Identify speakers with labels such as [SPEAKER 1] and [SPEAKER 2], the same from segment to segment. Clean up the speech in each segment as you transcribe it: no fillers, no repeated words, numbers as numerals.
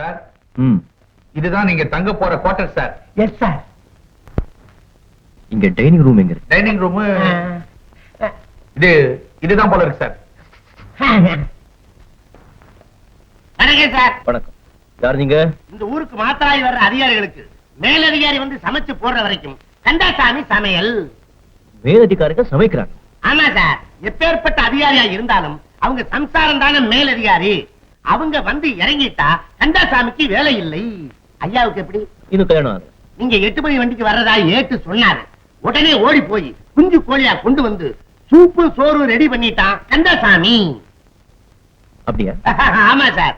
[SPEAKER 1] Sir இதுதான் நீங்க தங்க போற குவார்டர் சார்.
[SPEAKER 2] Yes sir.
[SPEAKER 3] இங்க டைனிங் ரூம் எங்க?
[SPEAKER 1] டைனிங் ரூம் இதுதான் போல இருக்கு சார்.
[SPEAKER 4] வணக்கம் சார்.
[SPEAKER 3] வணக்கம். யார் நீங்க?
[SPEAKER 4] இந்த ஊருக்கு மாத்திராய் வர்ற அதிகாரிகளுக்கு மேலதிகாரி வந்து சமைச்சு போடுற வரைக்கும் கந்தாசாமி சமையல்.
[SPEAKER 3] மேலதிகாரிகள் சமைக்கிறாங்க?
[SPEAKER 4] ஆமா சார். எப்பேற்பட்ட அதிகாரியா இருந்தாலும் அவங்க சம்சாரம் தானே மேலதிகாரி. அவங்க வந்து இறங்கிட்டா கந்தாசாமிக்கு வேலை இல்லை. ஐயாவுக்கு எப்படி?
[SPEAKER 3] இன்னும் கல்யாணம் ஆகுது.
[SPEAKER 4] நீங்க 8 மணி வண்டிக்கு வர்றதா ஏத்து சொன்னாரு. உடனே ஓடி போய் குஞ்சு கோழியா கொண்டு வந்து சூப்பு சோறு ரெடி பண்ணிட்டான் கந்தாசாமி.
[SPEAKER 3] அப்படியா?
[SPEAKER 4] ஆமா சார்.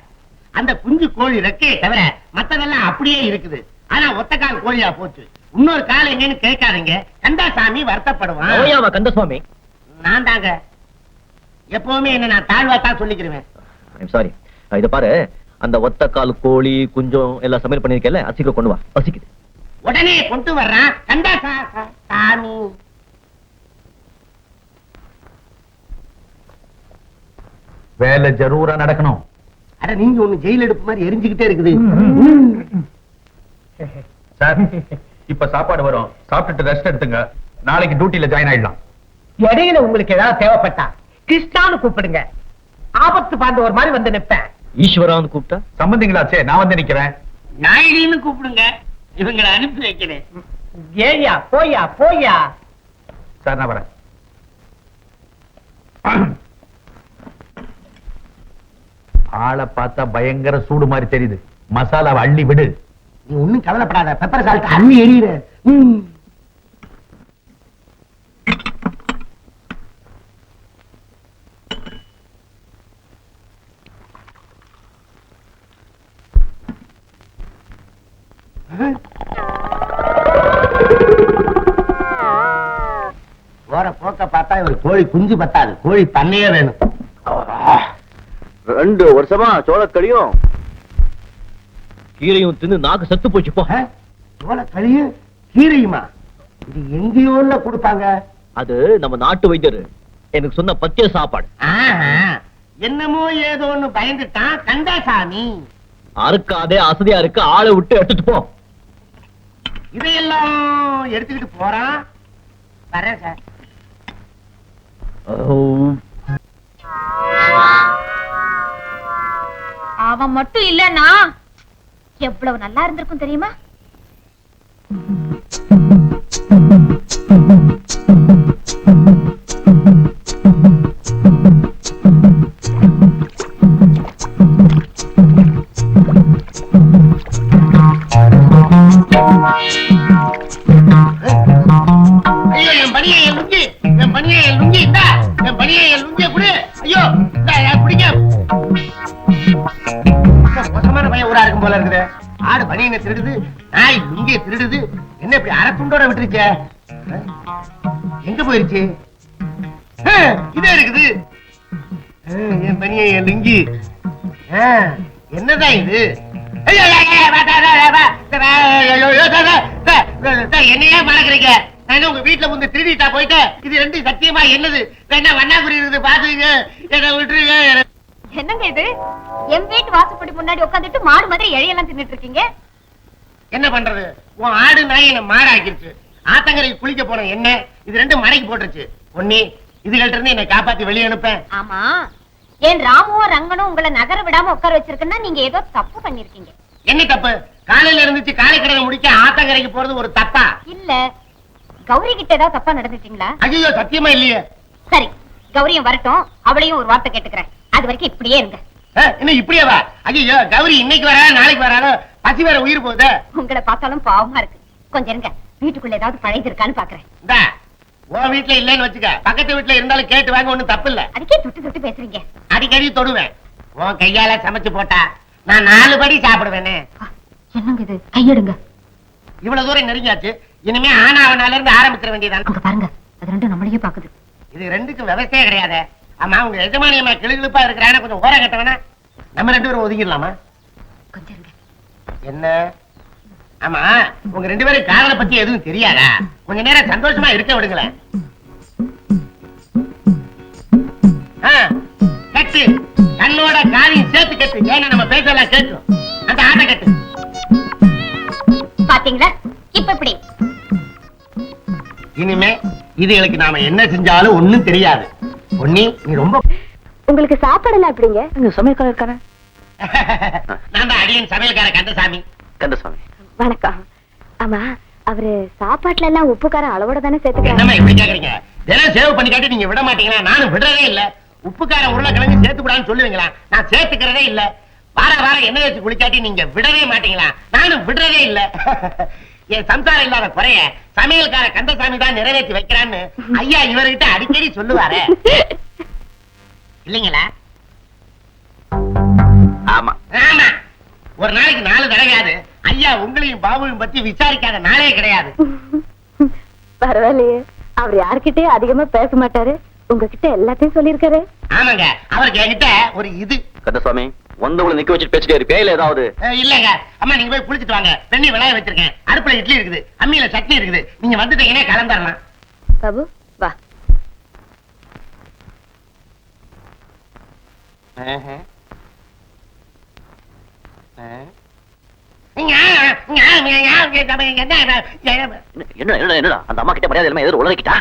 [SPEAKER 4] அந்த குஞ்சு கோழி ரெக்கையை தவிர மத்ததெல்லாம் அப்படியே இருக்குது. ஆனா ஒத்தக்கால் கோழியா போச்சு. இன்னொரு கால் எங்கன்னு கேட்காதீங்க, கந்தாசாமி வருத்தப்படுவான்.
[SPEAKER 3] கந்தசுவாமி
[SPEAKER 4] நான் தாங்க. எப்பவுமே என்ன நான் தாழ்வாத்தான் சொல்லிக்கிறேன்.
[SPEAKER 3] சாரி. இத பாரு, அந்த ஒத்த கால் கோழி குஞ்சம் எல்லாம் சமையல் பண்ணிருக்கல, அசிக்க கொண்டு வா, பசிக்குது.
[SPEAKER 4] உடனே கொண்டு வர்றான் கந்தாசாமி.
[SPEAKER 1] வேலை ஜரூரா நடக்கணும்.
[SPEAKER 4] அட நீங்க ஒண்ணு ஜெயில் எடுப்பு மாதிரி எரிஞ்சுக்கிட்டே இருக்குது
[SPEAKER 1] சார். இப்ப சாப்பாடு வரும், சாப்பிட்டுட்டு ரெஸ்ட் எடுத்துங்க. நாளைக்கு டியூட்டில ஜாயின் ஆயிடலாம்.
[SPEAKER 2] இடையில உங்களுக்கு ஏதாவது தேவைப்பட்டா கிருஷ்ணான்னு கூப்பிடுங்க. ஆபத்து பாந்த ஒரு மாதிரி வந்து நிப்பேன்.
[SPEAKER 3] ஈஸ்வரான்னு கூப்பிட்டா?
[SPEAKER 1] சம்பந்திங்களாச்சே, நான் வந்து நிக்கிறேன்.
[SPEAKER 4] நாயுடின்னு கூப்பிடுங்க, இவங்களை அனுப்பி வைக்கிறேன்.
[SPEAKER 2] ஏயா போயா போயா.
[SPEAKER 1] சார் நான் வரேன். ஆளை பார்த்தா பயங்கர சூடு மாதிரி தெரியுது. மசாலாவை அள்ளி விடு.
[SPEAKER 4] நீ ஒண்ணும் கவலைப்படாத, பெப்பர் சால்ட் அள்ளி எறிகிற. போற போக்க பார்த்தா இவர் கோழி குஞ்சு பத்தாது, கோழி பண்ணையே வேணும்.
[SPEAKER 3] 2 வருஷமா சோளக்கடியும் கீரையும் தின்னு நாக்கு செத்து போச்சு. போ.
[SPEAKER 4] சோளக்கழியும் கீரையுமா? இது எங்கேயோல கொடுப்பாங்க.
[SPEAKER 3] அது நம்ம நாட்டு வைத்தியர் எனக்கு சொன்ன பத்திய சாப்பாடு.
[SPEAKER 4] என்னமோ ஏதோன்னு பயந்துட்டான் கந்தாசாமி.
[SPEAKER 3] அறுக்காதே, அசதியா இருக்கு, ஆளை விட்டு எடுத்துட்டு போ.
[SPEAKER 4] இதையெல்லாம் எடுத்துக்கிட்டு போறான். வரேன் சார்.
[SPEAKER 5] அவன் மட்டும் இல்லன்னா எவ்வளவு நல்லா இருந்திருக்கும் தெரியுமா?
[SPEAKER 4] போல இருக்குது. ஆடு பனியனை திருடுது, நாய் லுங்கிய திருடுது. என்ன இப்படி அரை துண்டோட விட்டுருச்ச? எங்க போயிருச்சு? இதே இருக்குது. என் பனிய என் லுங்கி. என்னதான் இது? என்னையே மறக்கிறீங்க? நான் உங்க வீட்டுல வந்து திருடிட்டா போயிட்டு இது 2 சத்தியமா என்னது? வேணா வண்ணாக்குறி இருக்குது, பாத்துங்க. என்ன விட்டுருங்க.
[SPEAKER 5] என்னங்க இது? என் வீட்டு வாசப்படி முன்னாடி உட்காந்துட்டு மாடு மாதிரி இழையெல்லாம் தின்னுட்டு இருக்கீங்க.
[SPEAKER 4] என்ன பண்றது? உன் ஆடு நாய் என்ன மாடு ஆக்கிருச்சு. ஆத்தங்கரைக்கு குளிக்க போன என்ன இது 2 மடக்கி போட்டுருச்சு. பொன்னி, இதுகள்ட்ட இருந்து என்னை காப்பாத்தி வெளியே அனுப்ப.
[SPEAKER 5] ஆமா, ஏன் ராமுவும் ரங்கனும் உங்களை நகர விடாம உட்கார வச்சிருக்குன்னா நீங்க ஏதோ தப்பு பண்ணிருக்கீங்க.
[SPEAKER 4] என்ன தப்பு? காலையில இருந்துச்சு காலை கடனை முடிக்க ஆத்தங்கரைக்கு போறது ஒரு தப்பா?
[SPEAKER 5] இல்ல, கௌரி கிட்ட ஏதாவது தப்பா நடந்துட்டீங்களா?
[SPEAKER 4] ஐயோ, சத்தியமா இல்லையே.
[SPEAKER 5] சரி, கௌரியும் வரட்டும், அவளையும் ஒரு வார்த்தை கேட்டுக்கிறேன். அது வரைக்கும் இப்படியே இருங்க.
[SPEAKER 4] என்ன இப்படியே வா? ஐயோ, கௌரி இன்னைக்கு வரா நாளைக்கு வராலும் பசி வேற உயிர் போகுது.
[SPEAKER 5] உங்களை பார்த்தாலும் பாவமா இருக்கு. கொஞ்சம் இருங்க, வீட்டுக்குள்ள ஏதாவது பழையது இருக்கான்னு பாக்குறேன்.
[SPEAKER 4] இந்தா, உன் வீட்டுல இல்லன்னு வச்சுக்க, பக்கத்து வீட்டுல இருந்தாலும் கேட்டு வாங்க, ஒண்ணும் தப்பு இல்ல.
[SPEAKER 5] அதுக்கே தொட்டு தொட்டு பேசுறீங்க.
[SPEAKER 4] அடிக்கடி தொடுவேன். உன் கையால சமைச்சு போட்டா நான் 4 படி சாப்பிடுவேனே.
[SPEAKER 5] என்னங்க இது? கையெடுங்க.
[SPEAKER 4] இவ்வளவு தூரம் நெருங்கியாச்சு, இனிமே ஆனாவனால இருந்து ஆரம்பிச்சிட வேண்டியதான்.
[SPEAKER 5] அங்க பாருங்க, அது 2 நம்மளையே பாக்குது.
[SPEAKER 4] இது 2க்கும் விவசாயம் கிடையாது. ஆமா, உங்க எஜமானியம்மா கிளுகிழுப்பா இருக்கிறான கொஞ்சம் ஓரம் கட்டவனா? நம்ம 2 பேரும் ஒதுங்கிடலாமா?
[SPEAKER 5] கொஞ்சம் இருங்க.
[SPEAKER 4] என்ன? ஆமா, உங்க 2 பேரும் காதலை பத்தி எதுவும் தெரியாதா? கொஞ்ச நேரம் சந்தோஷமா இருக்க விடுங்களேன். கட்டு, கண்ணோட காலையும் சேர்த்து கட்டு. ஏன்னா நம்ம பேசலாம் கேட்கும். அந்த ஆட்டை கட்டு.
[SPEAKER 5] பாத்தீங்களா இப்ப இப்படி
[SPEAKER 4] இனிமே இதுகளுக்கு நாம என்ன செஞ்சாலும் ஒண்ணும் தெரியாது. பொன்னி நீ ரொம்ப
[SPEAKER 5] உங்களுக்கு சாப்பாடெல்லாம் எப்படிங்க?
[SPEAKER 3] சமையல்காரர் இருக்கானே.
[SPEAKER 4] நான் தான் அடியன் சமையல்கார கந்தசாமி.
[SPEAKER 3] கந்தசாமி
[SPEAKER 5] வணக்கம். ஆமா, அவரு சாப்பாட்டுல எல்லாம் உப்புக்கார அளவோட தானே சேர்த்துக்கிறாங்க?
[SPEAKER 4] என்னம்மா இப்படி கேக்குறீங்க? தினம் சேவ் பண்ணி காட்டி நீங்க விட மாட்டீங்களா? நானும் விடுறதே இல்ல. உப்புக்கார உருளைக்கிழங்கு சேர்த்துக்கூடாதுன்னு சொல்லுவீங்களா? நான் சேர்த்துக்கிறதே இல்ல. வாரம் எண்ணெய் வச்சு குளிக்காட்டி நீங்க விடவே மாட்டீங்களா? நானும் விடுறதே இல்ல. என் சம்சாரம் இல்லாத குறைய சமையல்கார கந்தசாமி தான் நிறைவேற்றி வைக்கிறான்னு ஐயா இவர்கிட்ட அடிக்கடி சொல்லுவாரு இல்லைங்களா?
[SPEAKER 3] ஆமா
[SPEAKER 4] ஆமா. ஒரு நாளைக்கு 4 தடவையாது ஐயா உங்களையும் பாபுவையும் பத்தி விசாரிக்காத நாளே கிடையாது.
[SPEAKER 5] பரவாயில்லையே, அவர் யார்கிட்டயும் அதிகமா பேச மாட்டாரு, உங்ககிட்ட எல்லாத்தையும் சொல்லிருக்காரு.
[SPEAKER 4] ஆமாங்க, அவருக்கு என்கிட்ட ஒரு இது.
[SPEAKER 3] கந்தசாமி வந்தவங்களை நிக்க வச்சுட்டு பேசிட்டே இருப்பியா இல்ல ஏதாவது?
[SPEAKER 4] இல்லங்க அம்மா, நீங்க போய் குளிச்சிட்டு வாங்க. பெண்ணி விளைய வச்சிருக்கேன். அடுப்புல இட்லி இருக்குது, அம்மியில சட்னி இருக்குது. நீங்க வந்துட்டீங்கன்னா கலந்துடலாம்.
[SPEAKER 5] பாபு வா.
[SPEAKER 3] என்னடா அந்த அம்மா கிட்ட மரியாதை எல்லாம் எதிர உலகிட்டா?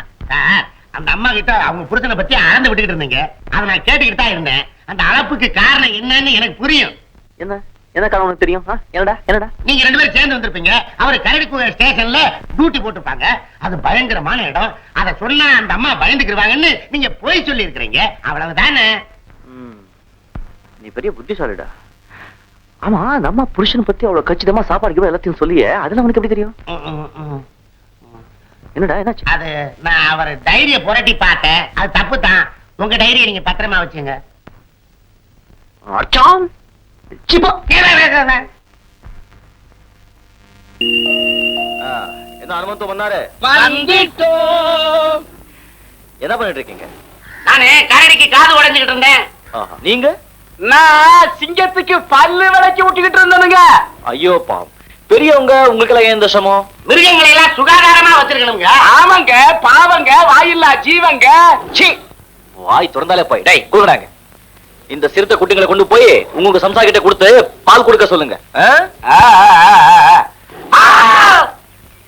[SPEAKER 4] அந்த அம்மா கிட்ட அவங்க புருஷனை பத்தி அளந்து விட்டுக்கிட்டு இருந்தீங்க. அதை நான் கேட்டுக்கிட்டு தான் இருந்தேன். அந்த அளப்புக்கு காரணம் என்னன்னு எனக்கு புரியும்.
[SPEAKER 3] என்ன என்ன காரணம் உனக்கு தெரியும்? என்னடா
[SPEAKER 4] நீங்க 2 பேரும் சேர்ந்து வந்திருப்பீங்க. அவர் கரடிக்குள்ள ஸ்டேஷன்ல டியூட்டி போட்டுப்பாங்க. அது பயங்கரமான இடம். அதை சொன்னா அந்த அம்மா பயந்துக்குவாங்கன்னு நீங்க போய் சொல்லி இருக்கிறீங்க. அவ்வளவுதானே?
[SPEAKER 3] நீ பெரிய புத்திசாலிடா. ஆமா நம்ம புருஷனை பத்தி அவ்வளவு கச்சிதமா சாப்பாடு எல்லாத்தையும் சொல்லியே, அதெல்லாம் உனக்கு எப்படி தெரியும்? என்னடா என்னாச்சு?
[SPEAKER 4] அது நான் அவர் டைரிய புரட்டி பார்த்தேன். அது தப்பு தான். உங்க டைரியை நீங்க பத்திரமா வச்சுங்க.
[SPEAKER 3] என்ன அனுமந்தம் பண்ணாரு? என்ன பண்ணிட்டு இருக்கீங்க?
[SPEAKER 4] நானே கரடிக்கு காது உடைஞ்சுக்கிட்டு இருந்தேன்.
[SPEAKER 3] நீங்க?
[SPEAKER 2] நான் சிங்கத்துக்கு பல்லு விளக்கி விட்டுக்கிட்டு இருந்தேனுங்க.
[SPEAKER 3] ஐயோ பாவம், பெரியவங்க உங்களுக்கு எல்லாம் ஏன் தசமம்?
[SPEAKER 4] மிருகங்களை எல்லாம் சுகாதாரமா வச்சிருக்கணுங்க.
[SPEAKER 2] ஆமாங்க, பாவங்க, வாயில்லா ஜீவங்க.
[SPEAKER 3] வாய் திறந்தாலே போய் டேய் குடுறாங்க. இந்த சிறுத்தை குட்டிகளை கொண்டு போய் உங்க சம்சா கிட்ட கொடுத்து பால் கொடுக்க சொல்லுங்க.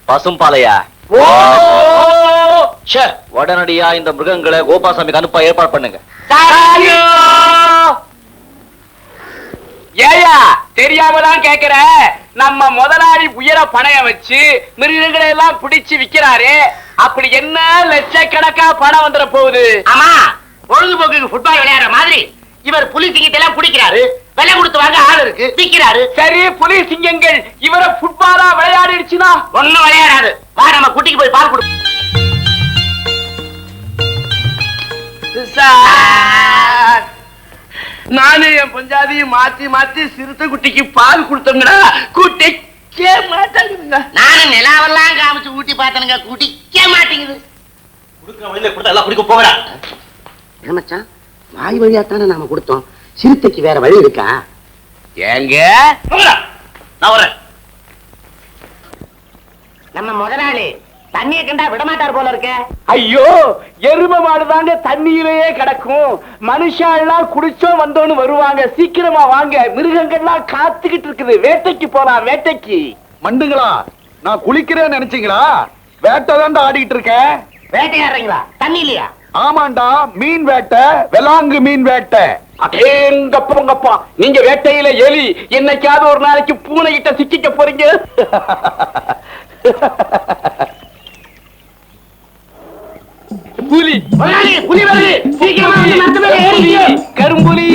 [SPEAKER 3] பசும் பாலையா? உடனடியா இந்த மிருகங்களை கோபாசாமிக்கு அனுப்ப ஏற்பாடு பண்ணுங்க.
[SPEAKER 2] ஏயா தெரியாமதான் கேக்குற. நம்ம முதலாளி உயர பணைய வச்சு மிருகங்களை எல்லாம் பிடிச்சு விக்கிறாரு. அப்படி என்ன லட்சக்கணக்கா பணம் வந்துட போகுது.
[SPEAKER 4] ஆமா, பொழுதுபோக்கு ஃபுட்பால் விளையாடுற மாதிரி இவர் புலி சிங்கத்தை எல்லாம் குடிக்கிறாரு. விலை கொடுத்து வாங்க ஆள் இருக்கு, விக்கிறாரு.
[SPEAKER 2] சரி, புலி சிங்கங்கள் இவரை ஃபுட்பாலா விளையாடிடுச்சுன்னா
[SPEAKER 4] ஒண்ணும் விளையாடாது. வா நம்ம குட்டிக்கு போய் பால் கொடு.
[SPEAKER 2] நானு என் பஞ்சாதியும் மாத்தி மாத்தி சிறுத்தை குட்டிக்கு பால் கொடுத்தோம்னா குட்டிக்கே மாட்டாங்க.
[SPEAKER 4] நானும் நிலாவெல்லாம் காமிச்சு ஊட்டி பார்த்தனுங்க, குடிக்க மாட்டேங்குது.
[SPEAKER 3] குடுக்க வழியில கொடுத்தா எல்லாம் குடிக்க போகிறா.
[SPEAKER 4] மச்சான், வாய் வழியாத்தானே நாம கொடுத்தோம். சிறுத்தைக்கு வேற வழி இருக்கா?
[SPEAKER 2] ஏங்க
[SPEAKER 3] நான் வரேன்.
[SPEAKER 4] நம்ம முதலாளி தண்ணியை கண்டா விடமாட்டார் போல இருக்க.
[SPEAKER 2] ஐயோ, எரும மாடுதாங்க தண்ணியிலேயே கிடக்கும். மனுஷாலாம் குடிச்சோம் வந்தோன்னு வருவாங்க. சீக்கிரமா வாங்க, மிருகங்கள்லாம் காத்துக்கிட்டு இருக்குது. வேட்டைக்கு போலாம், வேட்டைக்கு.
[SPEAKER 1] மண்டுங்களா, நான் குளிக்கிறேன்னு நினைச்சீங்களா? வேட்டை தான் ஆடிட்டு இருக்கேன்.
[SPEAKER 4] வேட்டையாடுறீங்களா? தண்ணி இல்லையா?
[SPEAKER 1] ஆமாண்டா, மீன் வேட்டை, வெளாங்கு மீன் வேட்டை.
[SPEAKER 2] அடேங்கப்பா, நீங்க வேட்டையில எலி, என்னைக்காவது ஒரு நாளைக்கு பூனை கிட்ட சிக்கிக்க போறீங்க. புலி
[SPEAKER 4] புலி வருது. சீக்கிரமா வந்து மரத்து மேல ஏறிங்க.
[SPEAKER 2] கரும்புலி,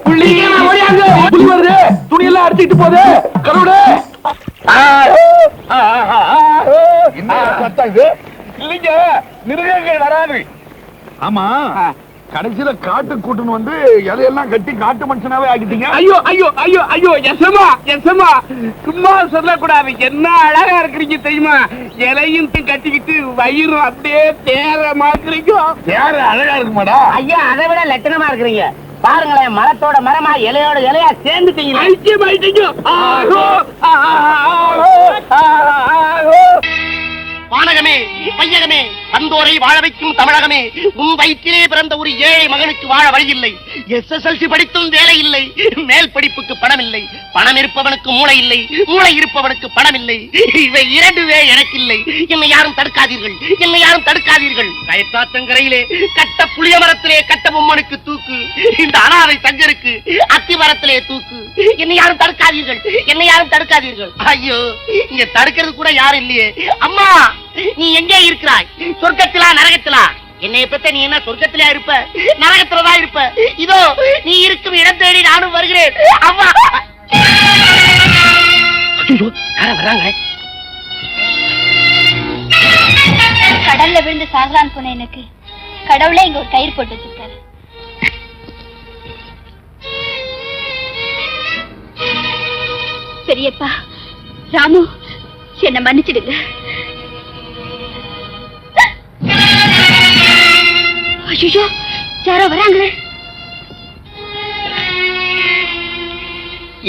[SPEAKER 1] புலி வருது. துணியெல்லாம் அடிச்சுட்டு போகுது. கருடு
[SPEAKER 2] இல்லைங்க, மிருகங்கள் வராது.
[SPEAKER 1] ஆமா, கடைசியில காட்டு கூட்டுன்னு வந்து இலையெல்லாம் கட்டி காட்டு மனுஷனாவே ஆக்கிட்டீங்க.
[SPEAKER 2] ஐயோ ஐயோ ஐயோ ஐயோ, எசமா எசமா, சும்மா சொல்லக்கூடாது. என்ன அழகா இருக்கிறீங்க தெரியுமா? இலையும் கட்டிக்கிட்டு வயிறு அப்படியே தேர மாத்துறீங்க.
[SPEAKER 1] யாரு அழகா இருக்குமாடா?
[SPEAKER 4] ஐயா, அதை விட லட்சணமா இருக்கிறீங்க. பாருங்களேன், மரத்தோட மரமா இலையோட இலையா சேர்ந்துட்டீங்க. வானகமே, பையகமே, வந்தோரை வாழ வைக்கும் தமிழகமே, உன் வயிற்றிலே பிறந்த ஒரு ஏழை மகனுக்கு வாழ வழி இல்லை. SSLC படித்தும் வேலை இல்லை, மேல் படிப்புக்கு பணம் இல்லை. பணம் இருப்பவனுக்கு மூளை இல்லை, மூளை இருப்பவனுக்கு பணம் இல்லை. இவை இரண்டுவே எனக்கு இல்லை. என்னை யாரும் தடுக்காதீர்கள், என்னை யாரும் தடுக்காதீர்கள். கயத்தாற்றங்கரையிலே கட்ட புளிய மரத்திலே கட்ட பொம்மனுக்கு தூக்கு, இந்த அனாதை சங்கருக்கு அத்தி மரத்திலே தூக்கு. என்னை யாரும் தடுக்காதீர்கள், என்னை யாரும் தடுக்காதீர்கள். ஐயோ, இங்க தடுக்கிறது கூட யாரும் இல்லையே. அம்மா, நீ எங்கே இருக்கிறாய்? சொர்க்கத்திலா நரகத்திலா? என்னைய பத்த நீ என்ன சொர்க்கத்திலா இருப்ப, நரகத்துலதான் இருப்ப. இதோ நீ இருக்கும் இடம் தேடி நானும் வருகிறேன். அம்மா, யார வர்றாங்க?
[SPEAKER 5] கடல்ல விழுந்து சாகலான்னு போன எனக்கு கடவுளே இங்க ஒரு கயிறு போட்டு வச்சிருக்காரு. பெரியப்பா, ராமு, என்ன மன்னிச்சிடுங்க. ஐயோ, யாரோ வராங்களே.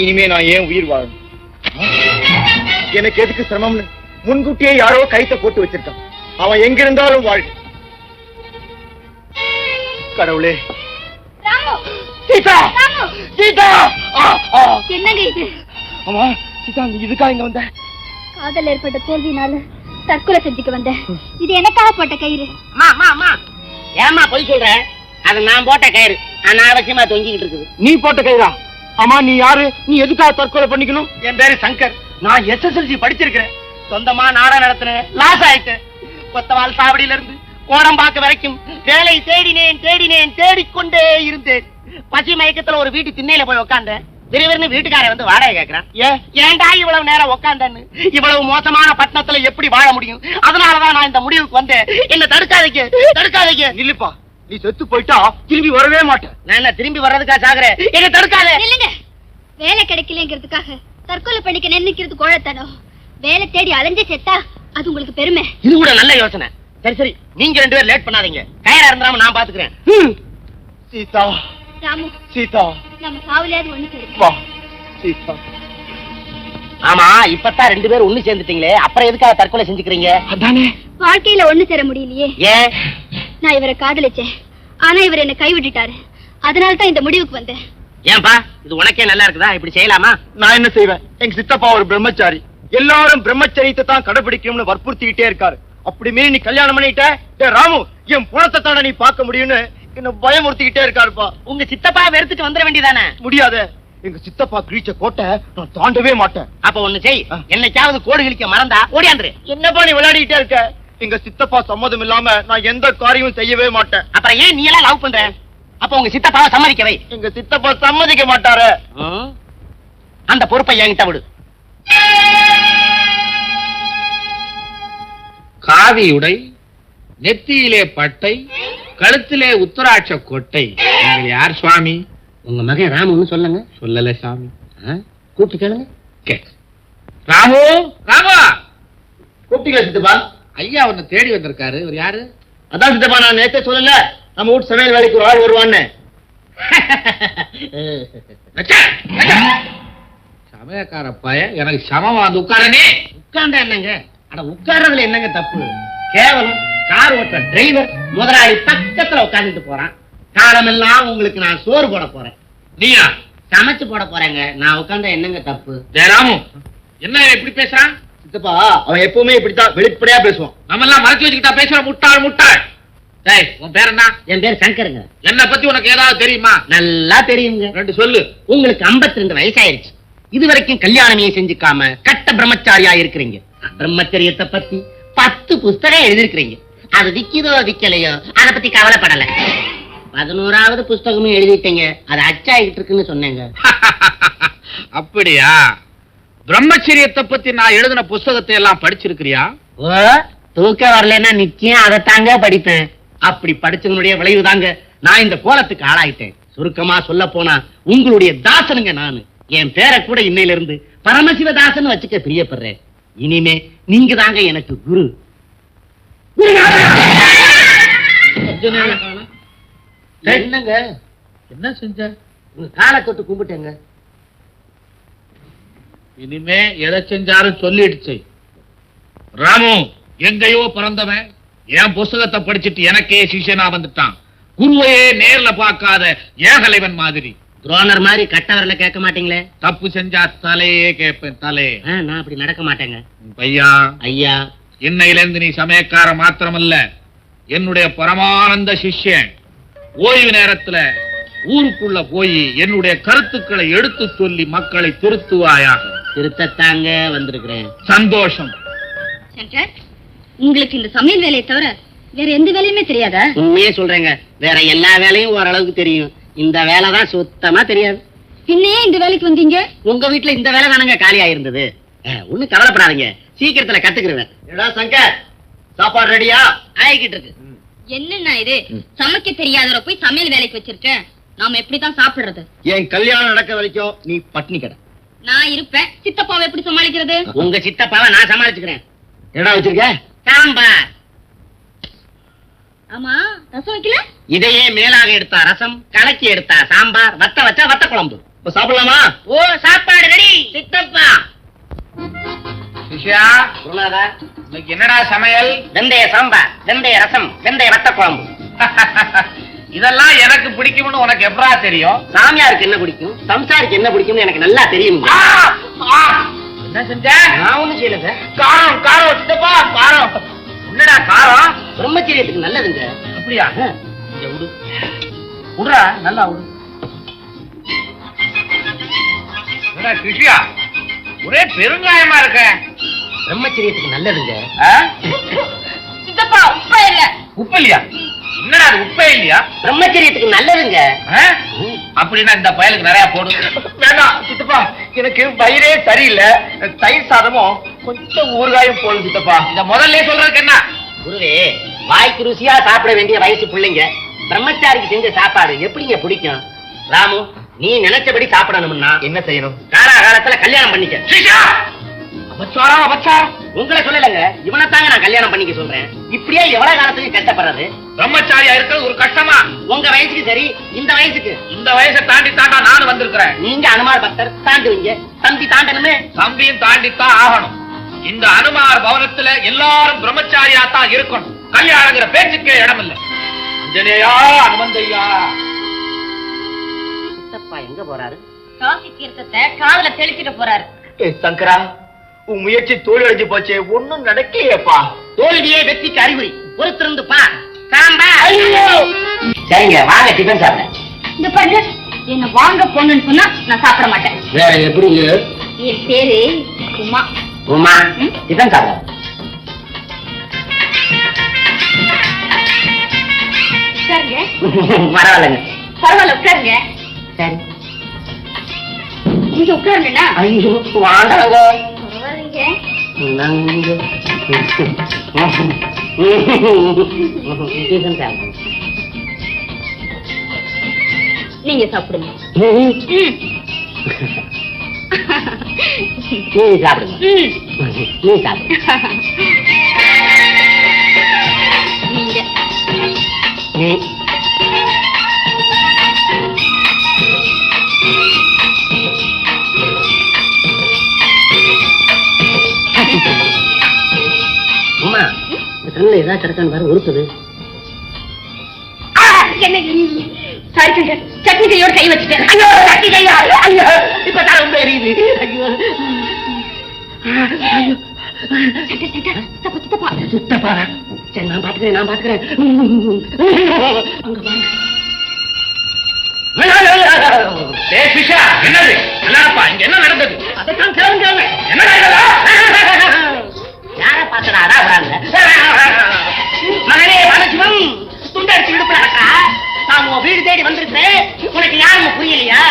[SPEAKER 2] இனிமே நான் ஏன் உயிர் வாழணும்? எனக்கு எதுக்கு சிரமம்னு முன்கூட்டியே யாரோ கைத்த போட்டு வச்சிருக்கான். அவன் எங்க இருந்தாலும் வாழ். கடவுளே.
[SPEAKER 5] ராமு,
[SPEAKER 2] சீதா,
[SPEAKER 5] ராமு,
[SPEAKER 2] சீதா.
[SPEAKER 5] என்னங்க இது?
[SPEAKER 2] அம்மா, சீதா, நீ இதுக்கா இங்க வந்த?
[SPEAKER 5] காதல் ஏற்பட்ட தோல்வினால தற்கொலை செஞ்சுக்க வந்தேன். இது எனக்காக போட்ட கயிறு.
[SPEAKER 4] ஏமா போய் சொல்ற? அது நான் போட்ட கயிறு, அனாவசியமா தொங்கிக்கிட்டு இருக்குது.
[SPEAKER 2] நீ போட்ட கயிறா? அம்மா, நீ யாரு? நீ எதுக்காக தற்கொலை பண்ணிக்கணும்?
[SPEAKER 4] என் பேரு சங்கர். நான் SSLC படிச்சிருக்கிறேன். சொந்தமா நாடகம் நடத்தினேன், லாஸ் ஆயிட்டேன். கொத்தவால் சாவடியில இருந்து கோடம்பாக்க வரைக்கும் வேலை தேடினேன், தேடினேன், தேடிக்கொண்டே இருந்தேன். பசி மயக்கத்துல ஒரு வீட்டு திண்ணையில போய் உட்கார்ந்தேன். விறுவிறுன்னு வீட்டுக்காரன் வந்து வாடகை கேட்கிறான். ஏன்டா இவ்வளவு நேரம் உட்கார்ந்தேன்னு? இவ்வளவு மோசமான பட்டணத்துல எப்படி வாழ முடியும்? அதனாலதான் நான் இந்த முடிவுக்கு வந்தேன். என்ன தடுக்காதீங்க, தடுக்காதீங்க.
[SPEAKER 2] இல்லப்பா, நீ செத்து போயிட்டா திரும்பி வரவே மாட்டேன்.
[SPEAKER 4] நான் என்ன திரும்பி வர்றதுக்கா சாகுறேன்? என்ன தடுக்காத.
[SPEAKER 5] இல்லங்க, வேலை கிடைக்கலங்கிறதுக்காக தற்கொலை பண்ணிக்க நினைக்கிறது கோழத்தனம். வேலை தேடி அலைஞ்சு செத்தா அது உங்களுக்கு பெருமை.
[SPEAKER 4] இது கூட நல்ல யோசனை. சரி சரி, நீங்க ரெண்டு பேரும் லேட் பண்ணாதீங்க. கயிறா இருந்தாம நான் பாத்துக்கிறேன்.
[SPEAKER 2] சீதா,
[SPEAKER 5] ராமு,
[SPEAKER 2] சீதா,
[SPEAKER 5] நம்ம சாவுலையாவது ஒண்ணு சரி.
[SPEAKER 2] வா சீதா.
[SPEAKER 4] ஆமா, இப்பதான் ரெண்டு பேரும் ஒண்ணு சேர்ந்துட்டீங்களே, அப்புறம் எதுக்காக தற்கொலை செஞ்சுக்கிறீங்க?
[SPEAKER 2] அதானே.
[SPEAKER 5] வாழ்க்கையில ஒண்ணு சேர முடியலையே.
[SPEAKER 4] ஏன்?
[SPEAKER 5] நான் இவரை காதலிச்சேன், ஆனா இவர் என்ன கைவிட்டுட்டாரு. அதனாலதான் இந்த முடிவுக்கு வந்தேன்.
[SPEAKER 4] ஏன்பா, இது உனக்கே நல்லா இருக்குதா? இப்படி செய்யலாமா?
[SPEAKER 2] நான் என்ன செய்வேன்? எங்க சித்தப்பா ஒரு பிரம்மச்சாரி. எல்லாரும் பிரம்மச்சரியத்தை தான் கடைபிடிக்கணும்னு வற்புறுத்திக்கிட்டே இருக்காரு. அப்படி மீறி நீ கல்யாணம் பண்ணிட்ட, டேய் ராமு, என் புறத்தை தானே நீ பார்க்க முடியும்னு என்ன பயமுறுத்திக்கிட்டே இருக்காருப்பா.
[SPEAKER 4] உங்க சித்தப்பா வெறுத்துட்டு வந்துட வேண்டியதானே?
[SPEAKER 2] முடியாது. எங்க சித்தப்பா கிழிச்ச கோட்டை நான் தாண்டவே மாட்டேன்.
[SPEAKER 4] அப்ப ஒண்ணு செய், என்னைக்காவது கோடு கிழிக்க மறந்தா ஓடியாந்துரு.
[SPEAKER 2] என்னப்பா நீ விளையாடிக்கிட்டே இருக்க? எங்க சித்தப்பா சம்மதம் இல்லாம நான் எந்த காரியமும் செய்யவே மாட்டேன்.
[SPEAKER 4] அப்புறம் ஏன் நீ எல்லாம் லவ் பண்ற? அப்ப உங்க சித்தப்பாவை சம்மதிக்கவை.
[SPEAKER 2] எங்க சித்தப்பா சம்மதிக்க மாட்டாரு.
[SPEAKER 4] அந்த பொறுப்பை என்கிட்ட விடு.
[SPEAKER 6] காவி உடை, நெத்தியிலே பட்டை, கழுத்திலே உத்தராட்ச கொட்டை. நீங்கள் யார் சுவாமி?
[SPEAKER 4] உங்க மகன் ராமுன்னு சொல்லுங்க.
[SPEAKER 6] சொல்லல சாமி.
[SPEAKER 4] கூப்பிட்டு கேளுங்க.
[SPEAKER 6] ராமு, ராமா,
[SPEAKER 2] கூப்பிட்டீங்களா சித்தப்பா?
[SPEAKER 6] ஐயா உன்னை தேடி வந்திருக்காரு. இவர் யாரு?
[SPEAKER 2] அதான் சித்தப்பா, நான் நேத்தே சொல்லல நம்ம வீட்டு சமையல் வேலைக்கு ஒரு ஆள் வருவான்னு.
[SPEAKER 6] சமயக்கார பையன் எனக்கு சமமா வந்து உட்காரனே.
[SPEAKER 4] உட்கார்ந்தா என்னங்க? அட உட்கார்றதுல என்னங்க தப்பு? கேவலம் கார் ஓட்டுற டிரைவர் முதலாளி பக்கத்துல உட்கார்ந்துட்டு போறான். காலமெல்லாம் உங்களுக்கு நான் சோறு போட போறேன்.
[SPEAKER 6] நீயா?
[SPEAKER 4] சமைச்சு போட போறேங்க. நான் உட்கார்ந்தா என்னங்க தப்பு?
[SPEAKER 6] ராமு, என்ன இப்படி பேசுறான்?
[SPEAKER 2] சித்தப்பா, அவன் எப்பவுமே இப்படித்தான் வெளிப்படையா பேசுவான்.
[SPEAKER 6] நம்ம எல்லாம் மறைச்சு வச்சுக்கிட்டா பேசுற முட்டாள் முட்டாள். டேய், உன் பேர் என்ன?
[SPEAKER 4] என் பேர் சங்கருங்க.
[SPEAKER 6] என்ன பத்தி உனக்கு ஏதாவது தெரியுமா?
[SPEAKER 4] நல்லா தெரியுங்க.
[SPEAKER 6] ரெண்டு சொல்லு.
[SPEAKER 4] உங்களுக்கு 52 வயசாயிருச்சு. இதுவரைக்கும் கல்யாணமே செஞ்சுக்காம கட்ட பிரம்மச்சாரியா இருக்கிறீங்க. பிரம்மச்சரியத்தை பத்தி 10 புஸ்தகம் எழுதிருக்கிறீங்க. அது விக்கிதோ விக்கலையோ அதை பத்தி கவலைப்படல. 11வது புஸ்தகமும் எழுதிட்டீங்க. அது அச்சாயிட்டு இருக்குன்னு சொன்னேங்க.
[SPEAKER 6] அப்படியா? பிரம்மச்சரியத்தை பத்தி நான் எழுதின புஸ்தகத்தை எல்லாம் படிச்சிருக்கிறியா?
[SPEAKER 4] ஓ, தூக்க வரலன்னா நிச்சயம் அதைத்தாங்க படிப்பேன். அப்படி படிச்சதனுடைய விளைவு தாங்க நான் இந்த கோலத்துக்கு ஆளாயிட்டேன். சுருக்கமா சொல்ல போனா உங்களுடைய தாசனுங்க நானு. என் பேரை கூட இன்னையில இருந்து பரமசிவதாசன் வச்சுக்க பிரியப்படுறேன். இனிமே நீங்க தாங்க எனக்கு குரு. என்னங்க
[SPEAKER 6] என்ன செஞ்ச?
[SPEAKER 4] உங்க காலை தொட்டு கும்பிட்டேங்க.
[SPEAKER 6] இனிமே எதை செஞ்சாலும் சொல்லிடுச்சு. ராமு எங்கேயோ பிறந்தவன், என் புஸ்தகத்தை படிச்சிட்டு எனக்கே சிஷ்யனா வந்துட்டான். குருவையே நேர்ல பார்க்காத ஏகலைவன் மாதிரி.
[SPEAKER 4] துரோணர் மாதிரி கட்டவரல கேட்க மாட்டீங்களே?
[SPEAKER 6] தப்பு செஞ்சா தலையே கேட்பேன், தலே.
[SPEAKER 4] நான் அப்படி நடக்க மாட்டேங்க.
[SPEAKER 6] பையா,
[SPEAKER 4] ஐயா,
[SPEAKER 6] இன்னையிலிருந்து நீ சமயக்கார மாத்திரமல்ல, என்னுடைய பரமானந்த சிஷ்யன். ஓய்வு நேரத்துல ஊருக்குள்ள போய் என்னுடைய கருத்துக்களை எடுத்து சொல்லி மக்களை திருத்துவாயாக.
[SPEAKER 4] திருத்தத்தாங்க வந்திருக்கிறேன்.
[SPEAKER 6] சந்தோஷம்.
[SPEAKER 5] சங்கர், உங்களுக்கு இந்த சமையல் வேலையை தவிர வேற எந்த வேலையுமே தெரியாதா?
[SPEAKER 4] உண்மையே சொல்றேங்க, வேற எல்லா வேலையும் ஓரளவுக்கு தெரியும். இந்த வேலை தான் சுத்தமா தெரியாது.
[SPEAKER 5] பின்னையே இந்த வேலைக்கு வந்தீங்க?
[SPEAKER 4] உங்க வீட்டுல இந்த வேலை தானங்க காலியா இருந்தது. ஒண்ணும் கவலைப்படாதீங்க, சீக்கிரத்துல கத்துக்கிறேன்.
[SPEAKER 2] என்னடா சங்கர், சாப்பாடு ரெடியா?
[SPEAKER 4] ஆயிக்கிட்டு இருக்கு.
[SPEAKER 5] என்னன்னா இது, சமைக்க தெரியாதவரை போய் சமையல் வேலைக்கு வச்சிருக்கேன். நாம எப்படிதான் சாப்பிடுறது?
[SPEAKER 2] என் கல்யாணம் நடக்க வரைக்கும் நீ பட்னி கடை.
[SPEAKER 5] நான் இருப்பேன், சித்தப்பாவை எப்படி சமாளிக்கிறது?
[SPEAKER 4] உங்க சித்தப்பாவை நான் சமாளிச்சுக்கிறேன்.
[SPEAKER 2] என்னடா வச்சிருக்க?
[SPEAKER 4] சாம்பார்.
[SPEAKER 5] ஆமா, ரசம் வைக்கல?
[SPEAKER 4] இதையே மேலாக எடுத்தா ரசம், கலக்கி எடுத்தா சாம்பார், வத்த வச்சா வத்த குழம்பு.
[SPEAKER 2] இப்ப சாப்பிடலாமா?
[SPEAKER 4] ஓ, சாப்பாடு ரெடி. சித்தப்பா.
[SPEAKER 6] சிஷ்யா,
[SPEAKER 4] குருநாதா,
[SPEAKER 6] இன்னைக்கு என்னடா சமையல்?
[SPEAKER 4] வெந்தய சாம்பார், வெந்தய ரசம், வெந்தய வத்த குழம்பு.
[SPEAKER 6] இதெல்லாம் எனக்கு பிடிக்கும்னு உனக்கு எப்படா தெரியும்?
[SPEAKER 4] சாமியாருக்கு என்ன பிடிக்கும், சம்சாருக்கு என்ன பிடிக்கும்னு எனக்கு நல்லா தெரியும்.
[SPEAKER 6] என்ன செஞ்ச?
[SPEAKER 4] நான் ஒண்ணும் செய்யல சார்.
[SPEAKER 6] காரம், காரம், சித்தப்பா, காரம். என்னடா காரம்?
[SPEAKER 4] பிரம்மச்சரியத்துக்கு நல்லதுங்க.
[SPEAKER 6] அப்படியா? இங்க விடு, விடுறா, நல்லா விடு. என்னடா கிருஷ்யா, ஒரே பெருங்காயமா இருக்க.
[SPEAKER 4] பிரம்மச்சரியத்துக்கு நல்லதுங்க.
[SPEAKER 5] சித்தப்பா, உப்பே இல்ல.
[SPEAKER 6] உப்பு இல்லையா? என்னடா அது, உப்பே இல்லையா?
[SPEAKER 4] பிரம்மச்சரியத்துக்கு நல்லதுங்க.
[SPEAKER 6] அப்படின்னா இந்த பயலுக்கு நிறைய போடு.
[SPEAKER 2] வேண்டாம் சித்தப்பா, எனக்கு வயிறே சரியில்லை. தயிர் சாதமும் கொஞ்சம் ஊறுகாயும் போடும் சித்தப்பா.
[SPEAKER 6] இந்த முதல்ல சொல்றதுக்கு என்ன?
[SPEAKER 4] குருவே, வாய்க்கு ருசியா சாப்பிட வேண்டிய வயசு பிள்ளைங்க பிரம்மச்சாரிக்கு செஞ்ச சாப்பாடு எப்படிங்க பிடிக்கும்? ராமு, நீ நினைச்சபடி சாப்பிடணும்னா
[SPEAKER 2] என்ன செய்யணும்?
[SPEAKER 4] காலாகாலத்துல கல்யாணம் பண்ணிக்க.
[SPEAKER 6] சிஷ்யா, அபச்சாரம், அபச்சாரம்.
[SPEAKER 4] உங்களை சொல்லலைங்க, இவனைத்தாங்க நான் கல்யாணம் பண்ணிக்க சொல்றேன். இப்படியே எவ்வளவு காலத்துக்கு கஷ்டப்படுறது?
[SPEAKER 6] பிரம்மச்சாரியா இருக்கிறது ஒரு கஷ்டமா?
[SPEAKER 4] உங்க வயசுக்கு சரி, இந்த வயசுக்கு.
[SPEAKER 6] இந்த வயசை தாண்டி தாண்டா நானும் வந்திருக்கிறேன்.
[SPEAKER 4] நீங்க அனுமார் பக்தர், தாண்டுவீங்க. தம்பி தாண்டணுமே.
[SPEAKER 6] தம்பியும் தாண்டித்தான் ஆகணும். இந்த அனுமார் பவனத்துல எல்லாரும் பிரம்மச்சாரியா தான் இருக்கணும். கல்யாணங்கிற பேச்சுக்கே இடம் இல்ல. அஞ்சனேயா, அனுமந்தையா.
[SPEAKER 4] சித்தப்பா எங்க போறாரு?
[SPEAKER 5] காசி தீர்த்தத்தை காதுல தெளிச்சிட்டு போறாரு.
[SPEAKER 2] சங்கரா, உன் முயற்சி தோல்வியடைஞ்சு போச்சே, ஒண்ணும் நடக்கலையேப்பா.
[SPEAKER 4] தோல்வியே வெற்றிக்கு அறிகுறி. பொறுத்திருந்து பார். சாம்பார். சரிங்க, வாங்க டிஃபன் சாப்பிட.
[SPEAKER 5] இந்த பாருங்க, என்ன வாங்க போன்னு சொன்னா நான் சாப்பிட மாட்டேன்.
[SPEAKER 4] வேற எப்படிங்க?
[SPEAKER 5] என் பேரு உமா.
[SPEAKER 4] உமா, டிஃபன் சாப்பிட.
[SPEAKER 5] உட்காருங்க.
[SPEAKER 4] பரவாயில்லைங்க.
[SPEAKER 5] பரவாயில்ல, உட்காருங்க.
[SPEAKER 4] சரி.
[SPEAKER 5] நீங்க உட்காருங்கண்ணா.
[SPEAKER 4] ஐயோ, வாண்டாங்க.
[SPEAKER 5] பரவாயில்லைங்க.
[SPEAKER 4] டிஃபன் சாப்பிட.
[SPEAKER 5] நீங்க சாப்பிடுங்க.
[SPEAKER 4] நீ சாப்பிடுங்க. நீ சாப்பிடு.
[SPEAKER 5] நீங்க
[SPEAKER 4] நீ. அம்மா, இந்த கண்ணில் ஏதாவது கிடக்கான்னு பாரு, உறுத்துது.
[SPEAKER 5] என்ன? சாரி சங்கர், சட்னி கையோட கை வச்சுட்டேன்.
[SPEAKER 4] ஐயோ, கட்டி கையா. ஐயோ, இப்ப தான் ரொம்ப எரியுது. ஐயோ.
[SPEAKER 5] சங்கர், சங்கர், சித்தப்பா, சித்தப்பா.
[SPEAKER 4] சித்தப்பா. சரி, நான் பாத்துக்கிறேன், நான் பாத்துக்கிறேன். அங்க பாருங்க.
[SPEAKER 6] டேய் சிஷ்யா, என்னது? என்னப்பா இங்க என்ன நடந்தது?
[SPEAKER 4] அதைத்தான் கேளுங்க.
[SPEAKER 6] என்னடா இதெல்லாம்?
[SPEAKER 4] யார பாத்தடா? அதான் வராங்க. மகனே பரமசிவம், துண்டடிச்சு விடுப்புல அக்கா. நான் உன் வீடு தேடி வந்திருக்கிறேன். உனக்கு யாருன்னு புரியலையா?